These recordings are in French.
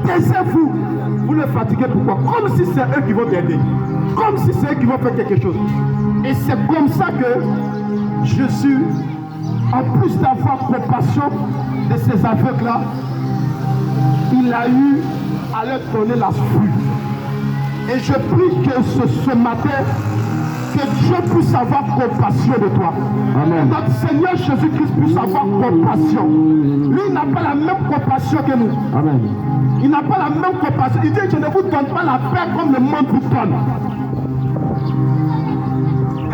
taisez-vous. Vous les fatiguez, pourquoi? Comme si c'est eux qui vont t'aider. Comme si c'est eux qui vont faire quelque chose. Et c'est comme ça que Jésus, en plus d'avoir compassion de ces aveugles-là, il a eu à leur donner la vue. Et je prie que ce matin, que Dieu puisse avoir compassion de toi. Amen. Notre Seigneur Jésus-Christ puisse avoir compassion. Lui, il n'a pas la même compassion que nous. Amen. Il n'a pas la même compassion. Il dit, je ne vous donne pas la paix comme le monde vous donne.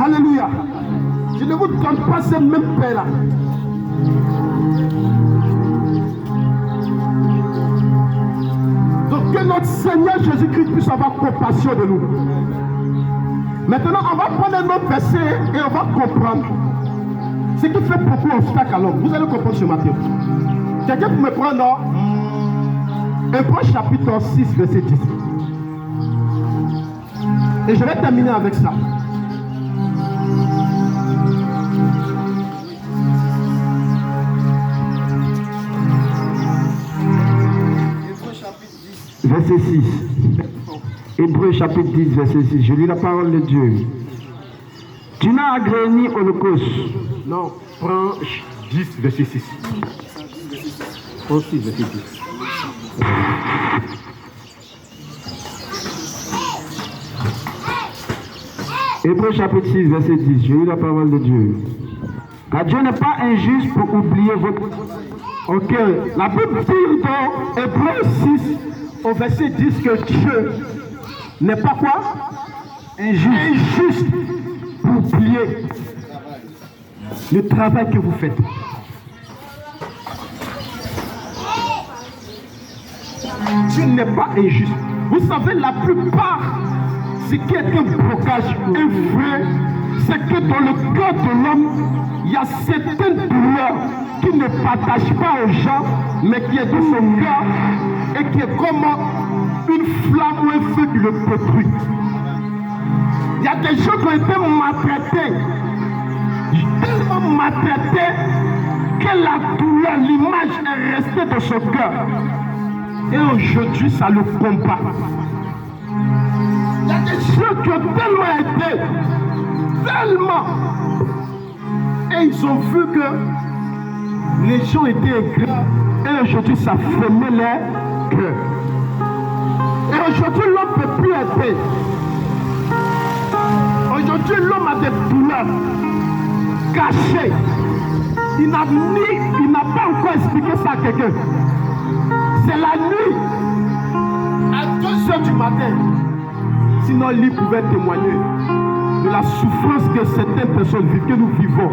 Alléluia. Je ne vous donne pas cette même paix-là. Donc que notre Seigneur Jésus-Christ puisse avoir compassion de nous. Maintenant, on va prendre un autre verset et on va comprendre ce qui fait beaucoup obstacle à l'homme. Vous allez comprendre ce matin. Quelqu'un peut me prendre Hébreux chapitre 6, verset 10. Et je vais terminer avec ça. Verset 6. Hébreux chapitre 10, verset 6. Je lis la parole de Dieu. Tu n'as agréé ni holocauste. Non, prends 10, verset 6. Prends 6, verset 10. Hébreux chapitre 6, verset 10. Je lis la parole de Dieu. Car Dieu n'est pas injuste pour oublier votre... Ok, la Bible dit dans Hébreux 6, au verset 10, que Dieu n'est pas quoi? Injuste pour oublier le travail que vous faites. Dieu n'est pas injuste. Vous savez, la plupart, ce qui est un blocage, un vrai, c'est que dans le cœur de l'homme, il y a certaines douleurs qui ne partagent pas aux gens, mais qui est dans son cœur et qui est comme une flamme ou un feu qui le détruit. Il y a des gens qui ont été maltraités, tellement maltraités que la douleur, l'image est restée dans son cœur. Et aujourd'hui, ça le combat. Il y a des gens qui ont tellement été, tellement. Et ils ont vu que les gens étaient ingrats. Et aujourd'hui, ça fermait leur cœur. Et aujourd'hui, l'homme ne peut plus aider. Aujourd'hui, l'homme a des douleurs cachées. Il n'a pas encore expliqué ça à quelqu'un. C'est la nuit, à 2h du matin. Sinon, lui pouvait témoigner de la souffrance que certaines personnes vivent, que nous vivons.